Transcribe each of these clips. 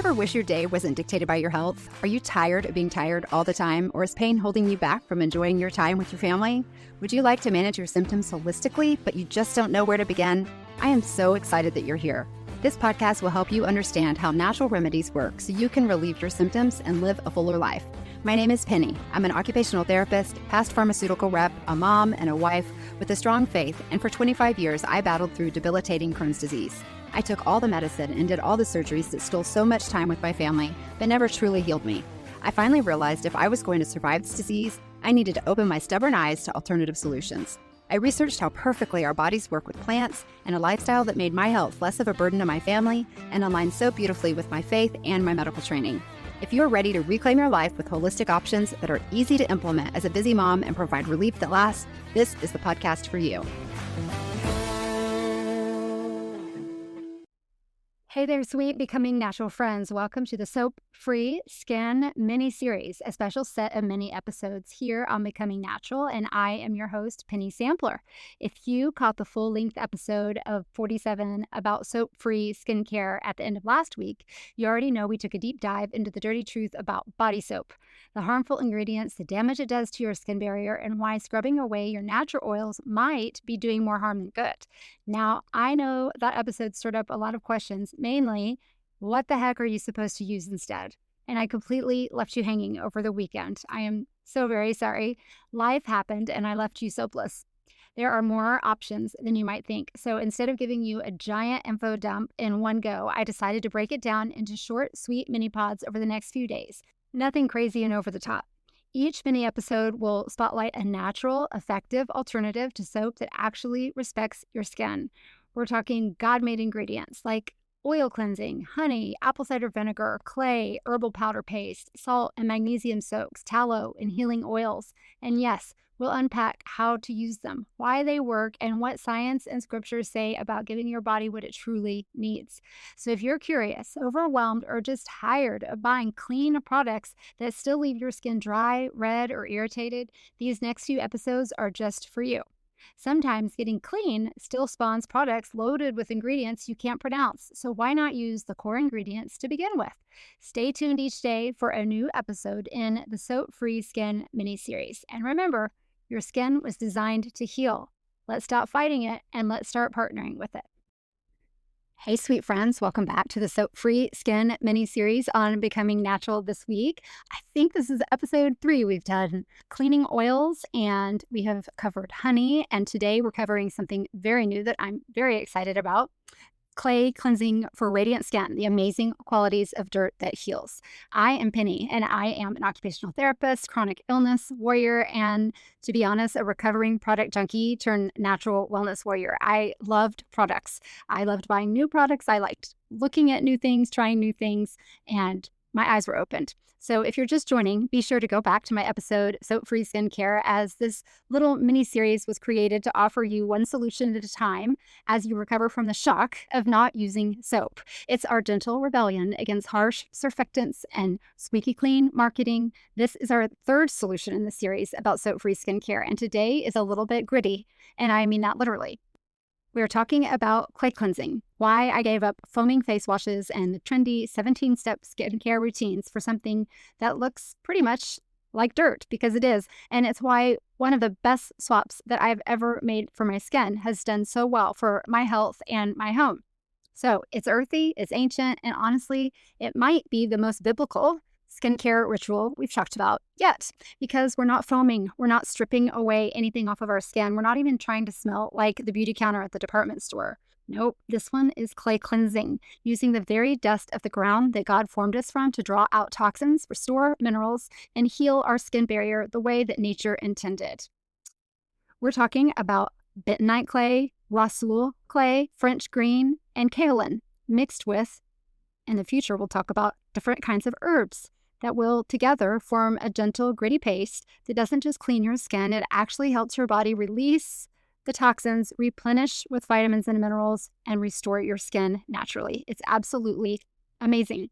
ever wish your day wasn't dictated by your health? Are you tired of being tired all the time, or is pain holding you back from enjoying your time with your family? Would you like to manage your symptoms holistically, but you just don't know where to begin? I am so excited that you're here. This podcast will help you understand how natural remedies work so you can relieve your symptoms and live a fuller life. My name is Penny. I'm an occupational therapist, past pharmaceutical rep, a mom, and a wife with a strong faith, and for 25 years, I battled through debilitating Crohn's disease. I took all the medicine and did all the surgeries that stole so much time with my family, but never truly healed me. I finally realized if I was going to survive this disease, I needed to open my stubborn eyes to alternative solutions. I researched how perfectly our bodies work with plants and a lifestyle that made my health less of a burden to my family and aligned so beautifully with my faith and my medical training. If you are ready to reclaim your life with holistic options that are easy to implement as a busy mom and provide relief that lasts, this is the podcast for you. Hey there, sweet Becoming Natural friends. Welcome to the Soap-Free Skin mini-series, a special set of mini episodes here on Becoming Natural, and I am your host, Penny Sampler. If you caught the full-length episode of 47 about soap-free skincare at the end of last week, you already know we took a deep dive into the dirty truth about body soap, the harmful ingredients, the damage it does to your skin barrier, and why scrubbing away your natural oils might be doing more harm than good. Now, I know that episode stirred up a lot of questions. Mainly, what the heck are you supposed to use instead? And I completely left you hanging over the weekend. I am so very sorry. Life happened and I left you soapless. There are more options than you might think. So instead of giving you a giant info dump in one go, I decided to break it down into short, sweet mini pods over the next few days. Nothing crazy and over the top. Each mini episode will spotlight a natural, effective alternative to soap that actually respects your skin. We're talking God-made ingredients like oil cleansing, honey, apple cider vinegar, clay, herbal powder paste, salt and magnesium soaks, tallow, and healing oils. And yes, we'll unpack how to use them, why they work, and what science and scriptures say about giving your body what it truly needs. So if you're curious, overwhelmed, or just tired of buying clean products that still leave your skin dry, red, or irritated, these next few episodes are just for you. Sometimes getting clean still spawns products loaded with ingredients you can't pronounce, so why not use the core ingredients to begin with? Stay tuned each day for a new episode in the Soap-Free Skin mini-series. And remember, your skin was designed to heal. Let's stop fighting it and let's start partnering with it. Hey, sweet friends. Welcome back to the Soap-Free Skin mini-series on Becoming Natural this week. I think this is episode 3. We've done cleaning oils and we have covered honey. And today we're covering something very new that I'm very excited about. Clay cleansing for radiant skin, the amazing qualities of dirt that heals. I am Penny, and I am an occupational therapist, chronic illness warrior, and to be honest, a recovering product junkie turned natural wellness warrior. I loved products. I loved buying new products. I liked looking at new things, trying new things, and my eyes were opened. So if you're just joining, be sure to go back to my episode, Soap-Free Skincare, as this little mini-series was created to offer you one solution at a time as you recover from the shock of not using soap. It's our gentle rebellion against harsh surfactants and squeaky clean marketing. This is our third solution in the series about soap-free skincare, and today is a little bit gritty, and I mean that literally. We're talking about clay cleansing, why I gave up foaming face washes and the trendy 17-step skincare routines for something that looks pretty much like dirt, because it is. And it's why one of the best swaps that I've ever made for my skin has done so well for my health and my home. So it's earthy, it's ancient, and honestly, it might be the most biblical skincare ritual we've talked about yet, because we're not foaming, we're not stripping away anything off of our skin, we're not even trying to smell like the beauty counter at the department store. Nope, this one is clay cleansing, using the very dust of the ground that God formed us from to draw out toxins, restore minerals, and heal our skin barrier the way that nature intended. We're talking about bentonite clay, rhassoul clay, French green, and kaolin, mixed with, in the future we'll talk about different kinds of herbs that will together form a gentle, gritty paste that doesn't just clean your skin, it actually helps your body release the toxins, replenish with vitamins and minerals, and restore your skin naturally. It's absolutely amazing.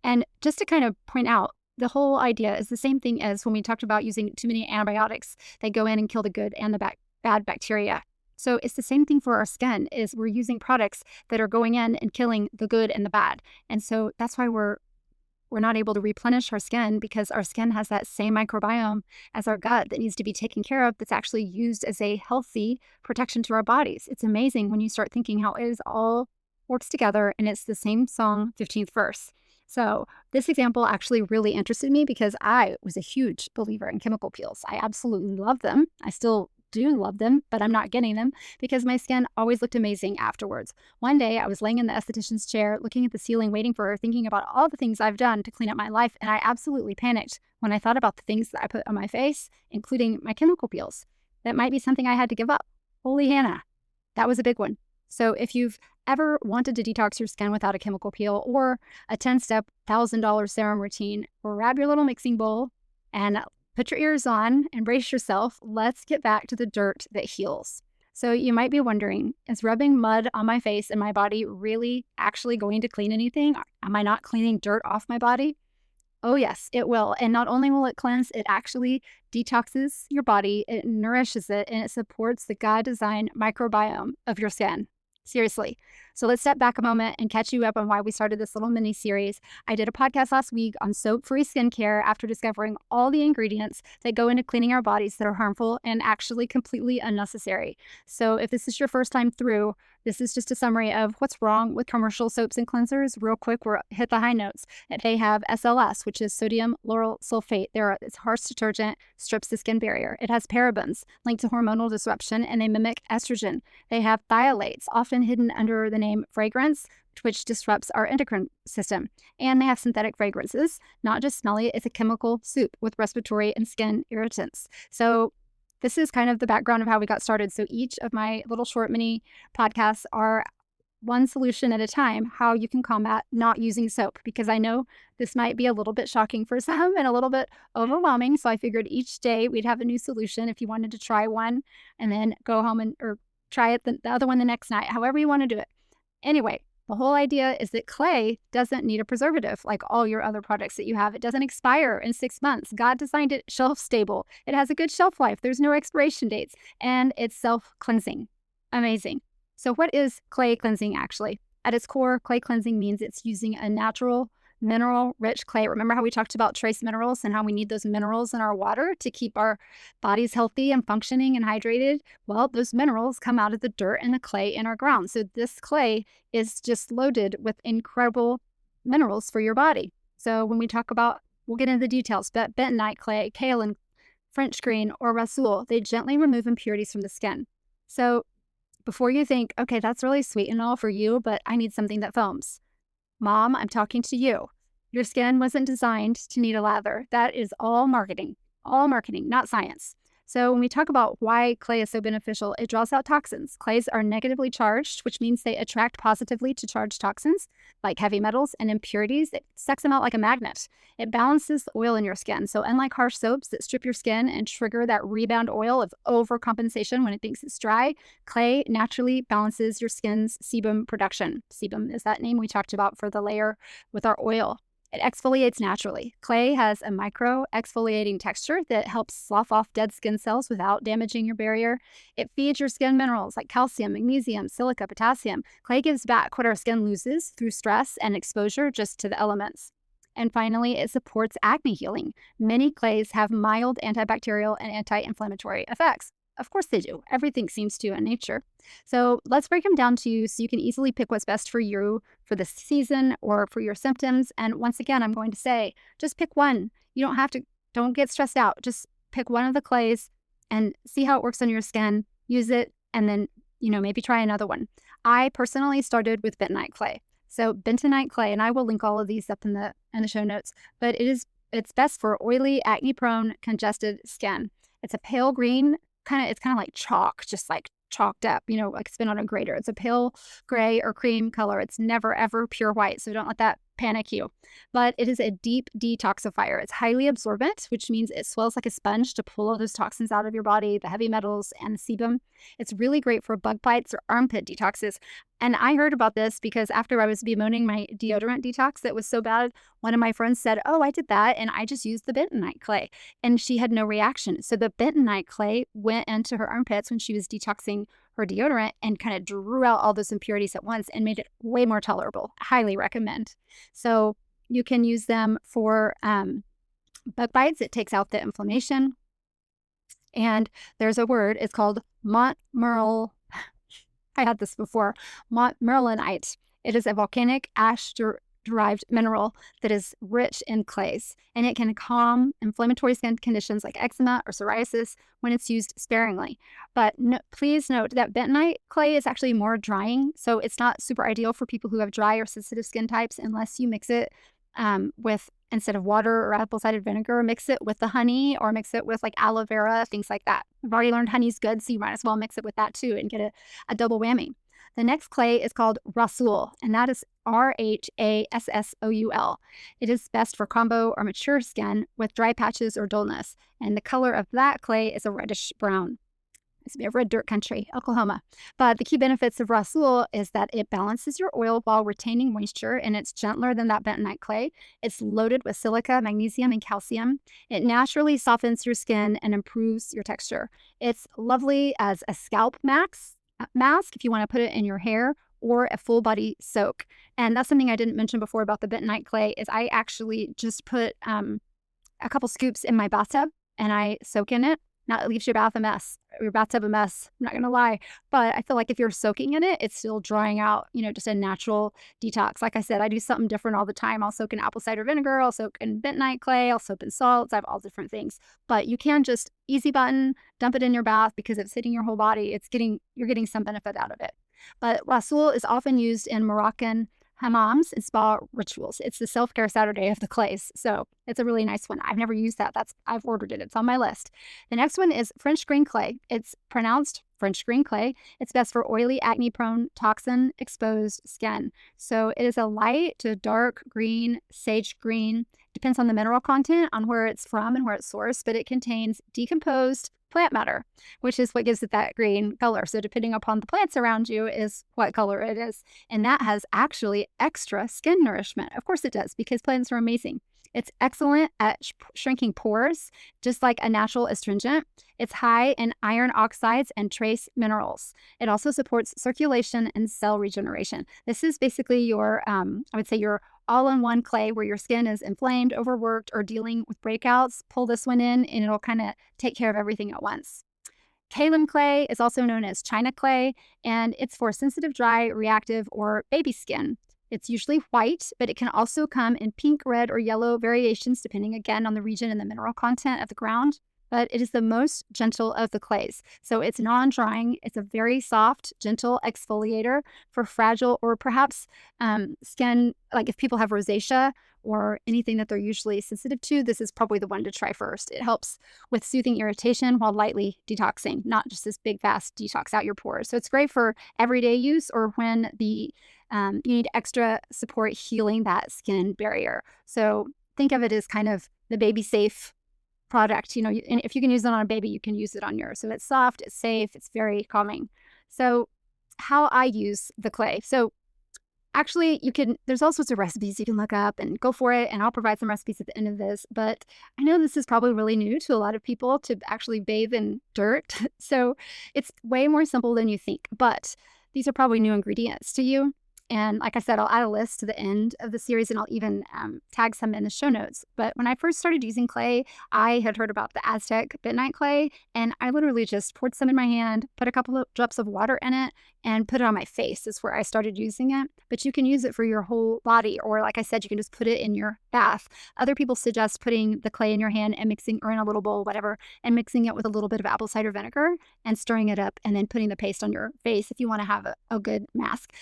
And just to kind of point out, the whole idea is the same thing as when we talked about using too many antibiotics that go in and kill the good and the bad bacteria. So it's the same thing for our skin, is we're using products that are going in and killing the good and the bad. And so that's why we're not able to replenish our skin, because our skin has that same microbiome as our gut that needs to be taken care of, that's actually used as a healthy protection to our bodies. It's amazing when you start thinking how it is all works together, and it's the same song, 15th verse. So this example actually really interested me because I was a huge believer in chemical peels. I absolutely love them. I still do love them, but I'm not getting them because my skin always looked amazing afterwards. One day I was laying in the esthetician's chair, looking at the ceiling, waiting for her, thinking about all the things I've done to clean up my life. And I absolutely panicked when I thought about the things that I put on my face, including my chemical peels. That might be something I had to give up. Holy Hannah, that was a big one. So if you've ever wanted to detox your skin without a chemical peel or a 10-step $1,000 serum routine, grab your little mixing bowl and put your ears on and brace yourself. Let's get back to the dirt that heals. So you might be wondering, is rubbing mud on my face and my body really actually going to clean anything? Am I not cleaning dirt off my body? Oh yes, it will. And not only will it cleanse, it actually detoxes your body, it nourishes it, and it supports the God-designed microbiome of your skin. Seriously. So let's step back a moment and catch you up on why we started this little mini series. I did a podcast last week on soap-free skincare after discovering all the ingredients that go into cleaning our bodies that are harmful and actually completely unnecessary. So if this is your first time through, this is just a summary of what's wrong with commercial soaps and cleansers. Real quick, we'll hit the high notes. They have SLS, which is sodium lauryl sulfate. It's harsh detergent, strips the skin barrier. It has parabens linked to hormonal disruption, and they mimic estrogen. They have phthalates, often hidden under the name fragrance, which disrupts our endocrine system. And they have synthetic fragrances, not just smelly. It's a chemical soup with respiratory and skin irritants. So this is kind of the background of how we got started. So each of my little short mini podcasts are one solution at a time, how you can combat not using soap, because I know this might be a little bit shocking for some and a little bit overwhelming. So I figured each day we'd have a new solution if you wanted to try one and then go home or try it the other one the next night, however you want to do it. Anyway, the whole idea is that clay doesn't need a preservative like all your other products that you have. It doesn't expire in 6 months. God designed it shelf stable. It has a good shelf life. There's no expiration dates, and it's self-cleansing. Amazing. So what is clay cleansing actually? At its core, clay cleansing means it's using a natural, mineral-rich clay. Remember how we talked about trace minerals and how we need those minerals in our water to keep our bodies healthy and functioning and hydrated? Well, those minerals come out of the dirt and the clay in our ground. So this clay is just loaded with incredible minerals for your body. So when we talk about, we'll get into the details, but bentonite clay, kaolin, French green, or rhassoul, they gently remove impurities from the skin. So before you think, okay, that's really sweet and all for you, but I need something that foams. Mom, I'm talking to you. Your skin wasn't designed to need a lather. That is all marketing, not science. So when we talk about why clay is so beneficial, it draws out toxins. Clays are negatively charged, which means they attract positively to charged toxins like heavy metals and impurities. It sucks them out like a magnet. It balances the oil in your skin. So unlike harsh soaps that strip your skin and trigger that rebound oil of overcompensation when it thinks it's dry, clay naturally balances your skin's sebum production. Sebum is that name we talked about for the layer with our oil. It exfoliates naturally. Clay has a micro exfoliating texture that helps slough off dead skin cells without damaging your barrier. It feeds your skin minerals like calcium, magnesium, silica, potassium. Clay gives back what our skin loses through stress and exposure just to the elements. And finally, it supports acne healing. Many clays have mild antibacterial and anti-inflammatory effects. Of course they do. Everything seems to in nature. So let's break them down to you so you can easily pick what's best for you for this season or for your symptoms. And once again, I'm going to say, just pick one. You don't have to, don't get stressed out. Just pick one of the clays and see how it works on your skin. Use it and then, maybe try another one. I personally started with bentonite clay. So bentonite clay, and I will link all of these up in the show notes, but it's best for oily, acne-prone, congested skin. It's a pale green, it's kind of like chalk, just like chalked up, like it's been on a grater. It's a pale gray or cream color. It's never, ever pure white. So don't let that panic you. But it is a deep detoxifier. It's highly absorbent, which means it swells like a sponge to pull all those toxins out of your body, the heavy metals and the sebum. It's really great for bug bites or armpit detoxes. And I heard about this because after I was bemoaning my deodorant detox that was so bad, one of my friends said, oh, I did that and I just used the bentonite clay. And she had no reaction. So the bentonite clay went into her armpits when she was detoxing or deodorant and kind of drew out all those impurities at once and made it way more tolerable. Highly recommend. So you can use them for bug bites. It takes out the inflammation. And there's a word, it's called Montmoril. I had this before, Montmorillonite. It is a volcanic ash derived mineral that is rich in clays, and it can calm inflammatory skin conditions like eczema or psoriasis when it's used sparingly. But please note that bentonite clay is actually more drying, so it's not super ideal for people who have dry or sensitive skin types unless you mix it with, instead of water or apple cider vinegar, mix it with the honey or mix it with like aloe vera, things like that. I've already learned honey's good, so you might as well mix it with that too and get a double whammy. The next clay is called rhassoul, and that is Rhassoul. It is best for combo or mature skin with dry patches or dullness, and the color of that clay is a reddish brown. It's a red dirt country, Oklahoma. But the key benefits of rhassoul is that it balances your oil while retaining moisture, and it's gentler than that bentonite clay. It's loaded with silica, magnesium, and calcium. It naturally softens your skin and improves your texture. It's lovely as a scalp mask if you want to put it in your hair, or a full body soak. And that's something I didn't mention before about the bentonite clay is I actually just put a couple scoops in my bathtub and I soak in it. Now it leaves your bathtub a mess. I'm not going to lie. But I feel like if you're soaking in it, it's still drawing out, just a natural detox. Like I said, I do something different all the time. I'll soak in apple cider vinegar. I'll soak in bentonite clay. I'll soak in salts. I have all different things. But you can just easy button, dump it in your bath because it's hitting your whole body. You're getting some benefit out of it. But rhassoul is often used in Moroccan hammams and spa rituals. It's the self-care Saturday of the clays. So it's a really nice one. I've never used that. I've ordered it. It's on my list. The next one is French green clay. It's pronounced French green clay. It's best for oily, acne-prone, toxin-exposed skin. So it is a light to dark green, sage green. Depends on the mineral content, on where it's from and where it's sourced, but it contains decomposed plant matter, which is what gives it that green color. So depending upon the plants around you is what color it is. And that has actually extra skin nourishment. Of course it does, because plants are amazing. It's excellent at shrinking pores, just like a natural astringent. It's high in iron oxides and trace minerals. It also supports circulation and cell regeneration. This is basically your, I would say your all-in-one clay where your skin is inflamed, overworked, or dealing with breakouts. Pull this one in and it'll kind of take care of everything at once. Kaolin clay is also known as China clay, and it's for sensitive, dry, reactive, or baby skin. It's usually white, but it can also come in pink, red, or yellow variations, depending again on the region and the mineral content of the ground. But it is the most gentle of the clays. So it's non-drying. It's a very soft, gentle exfoliator for fragile or perhaps skin, like if people have rosacea or anything that they're usually sensitive to, this is probably the one to try first. It helps with soothing irritation while lightly detoxing, not just this big, fast detox out your pores. So it's great for everyday use or when you need extra support healing that skin barrier. So think of it as kind of the baby safe product. And if you can use it on a baby, you can use it on yours. So it's soft, it's safe, it's very calming. So how I use the clay. So actually, there's all sorts of recipes you can look up and go for it. And I'll provide some recipes at the end of this. But I know this is probably really new to a lot of people to actually bathe in dirt. So it's way more simple than you think. But these are probably new ingredients to you. And like I said, I'll add a list to the end of the series and I'll even tag some in the show notes. But when I first started using clay, I had heard about the Aztec bentonite clay, and I literally just poured some in my hand, put a couple of drops of water in it, and put it on my face. Is where I started using it. But you can use it for your whole body, or like I said, you can just put it in your bath. Other people suggest putting the clay in your hand and mixing, or in a little bowl, whatever, and mixing it with a little bit of apple cider vinegar and stirring it up, and then putting the paste on your face if you want to have a good mask.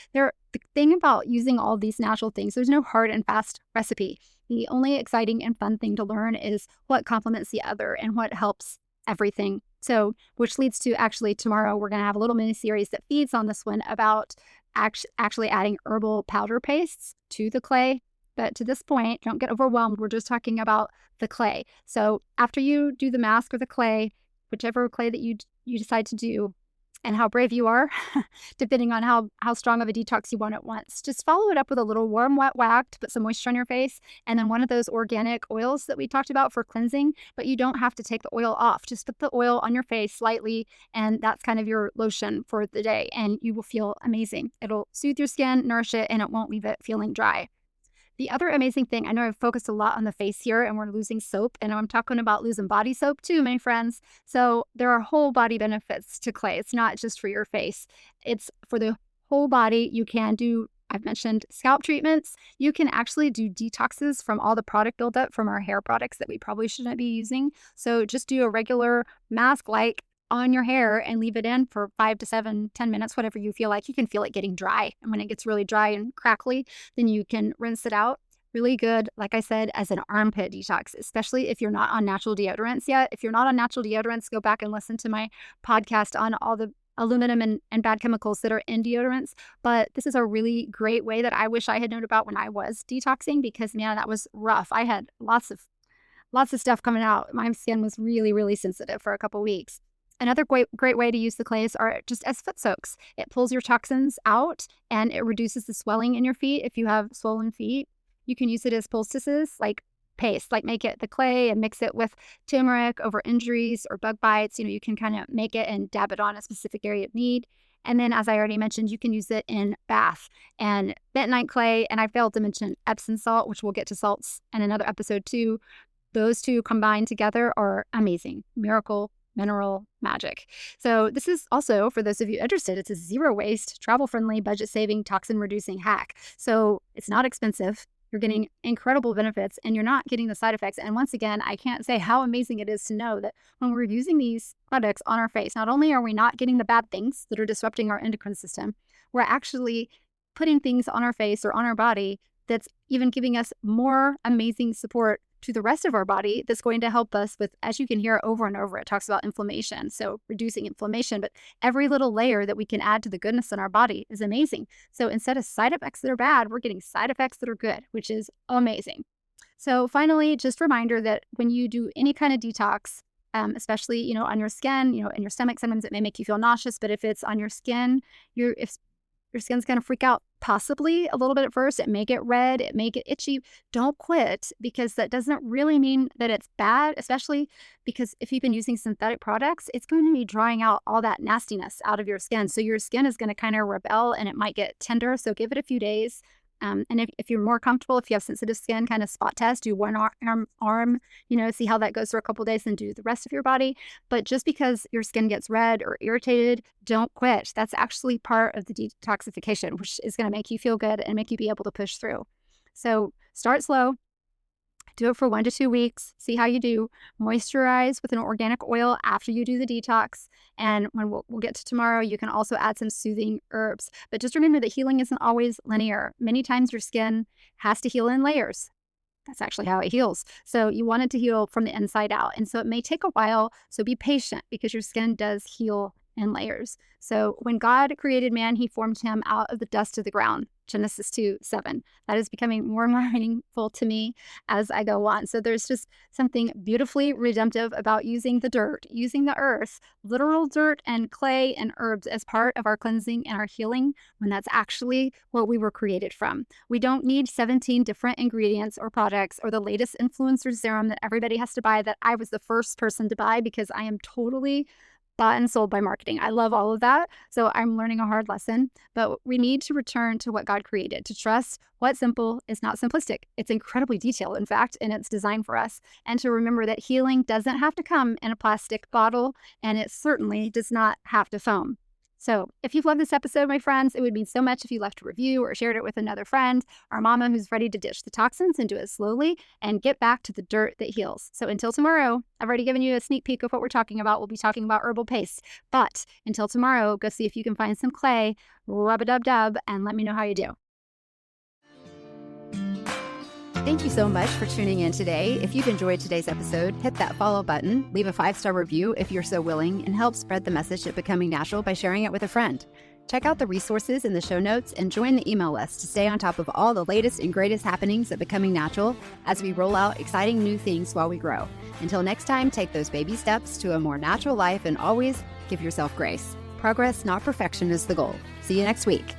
The thing about using all these natural things, there's no hard and fast recipe. The only exciting and fun thing to learn is what complements the other and what helps everything. So, which leads to actually tomorrow, we're going to have a little mini series that feeds on this one about actually adding herbal powder pastes to the clay. But to this point, don't get overwhelmed. We're just talking about the clay. So after you do the mask or the clay, whichever clay that you decide to do, and how brave you are, depending on how strong of a detox you want at once. Just follow it up with a little warm, wet whack to put some moisture on your face, and then one of those organic oils that we talked about for cleansing, but you don't have to take the oil off. Just put the oil on your face slightly, and that's kind of your lotion for the day, and you will feel amazing. It'll soothe your skin, nourish it, and it won't leave it feeling dry. The other amazing thing, I know I've focused a lot on the face here and we're losing soap, and I'm talking about losing body soap too, my friends. So there are whole body benefits to clay. It's not just for your face. It's for the whole body. You can do, I've mentioned scalp treatments. You can actually do detoxes from all the product buildup from our hair products that we probably shouldn't be using. So just do a regular mask like on your hair and leave it in for 5 to 7, 10 minutes, whatever you feel like. You can feel it getting dry. And when it gets really dry and crackly, then you can rinse it out. Really good, like I said, as an armpit detox, especially if you're not on natural deodorants yet. If you're not on natural deodorants, go back and listen to my podcast on all the aluminum and bad chemicals that are in deodorants. But this is a really great way that I wish I had known about when I was detoxing, because man, that was rough. I had lots of stuff coming out. My skin was really, really sensitive for a couple weeks. Another great way to use the clays are just as foot soaks. It pulls your toxins out and it reduces the swelling in your feet. If you have swollen feet, you can use it as poultices, like paste, like make it the clay and mix it with turmeric over injuries or bug bites. You can kind of make it and dab it on a specific area of need. And then, as I already mentioned, you can use it in bath and bentonite clay. And I failed to mention Epsom salt, which we'll get to salts in another episode too. Those two combined together are amazing. Miracle mineral magic. So this is also, for those of you interested, it's a zero waste, travel friendly, budget saving, toxin reducing hack. So it's not expensive. You're getting incredible benefits and you're not getting the side effects. And once again, I can't say how amazing it is to know that when we're using these products on our face, not only are we not getting the bad things that are disrupting our endocrine system, we're actually putting things on our face or on our body that's even giving us more amazing support to the rest of our body that's going to help us with, as you can hear over and over, it talks about inflammation. So reducing inflammation, but every little layer that we can add to the goodness in our body is amazing. So instead of side effects that are bad, we're getting side effects that are good, which is amazing. So finally, just a reminder that when you do any kind of detox, especially, on your skin, in your stomach, sometimes it may make you feel nauseous, but if it's on your skin, if your skin's going to freak out possibly a little bit at first. It may get red. It may get itchy. Don't quit, because that doesn't really mean that it's bad, especially because if you've been using synthetic products, it's going to be drying out all that nastiness out of your skin. So your skin is going to kind of rebel and it might get tender. So give it a few days. And if you're more comfortable, if you have sensitive skin, kind of spot test, do one arm, see how that goes for a couple days and do the rest of your body. But just because your skin gets red or irritated, don't quit. That's actually part of the detoxification, which is going to make you feel good and make you be able to push through. So start slow. Do it for 1 to 2 weeks. See how you do. Moisturize with an organic oil after you do the detox. And when we'll get to tomorrow, you can also add some soothing herbs. But just remember that healing isn't always linear. Many times your skin has to heal in layers. That's actually how it heals. So you want it to heal from the inside out. And so it may take a while. So be patient, because your skin does heal in layers. So when God created man, he formed him out of the dust of the ground. Genesis 2:7. That is becoming more and more meaningful to me as I go on. So there's just something beautifully redemptive about using the dirt, using the earth, literal dirt and clay and herbs as part of our cleansing and our healing, when that's actually what we were created from. We don't need 17 different ingredients or products or the latest influencer serum that everybody has to buy, that I was the first person to buy because I am totally bought and sold by marketing. I love all of that. So I'm learning a hard lesson, but we need to return to what God created, to trust what's simple is not simplistic. It's incredibly detailed, in fact, and it's designed for us. And to remember that healing doesn't have to come in a plastic bottle, and it certainly does not have to foam. So if you've loved this episode, my friends, it would mean so much if you left a review or shared it with another friend or mama who's ready to ditch the toxins and do it slowly and get back to the dirt that heals. So until tomorrow, I've already given you a sneak peek of what we're talking about. We'll be talking about herbal paste. But until tomorrow, go see if you can find some clay, rub-a-dub-dub, and let me know how you do. Thank you so much for tuning in today. If you've enjoyed today's episode, hit that follow button, leave a 5-star review if you're so willing, and help spread the message of Becoming Natural by sharing it with a friend. Check out the resources in the show notes and join the email list to stay on top of all the latest and greatest happenings at Becoming Natural as we roll out exciting new things while we grow. Until next time, take those baby steps to a more natural life and always give yourself grace. Progress, not perfection, is the goal. See you next week.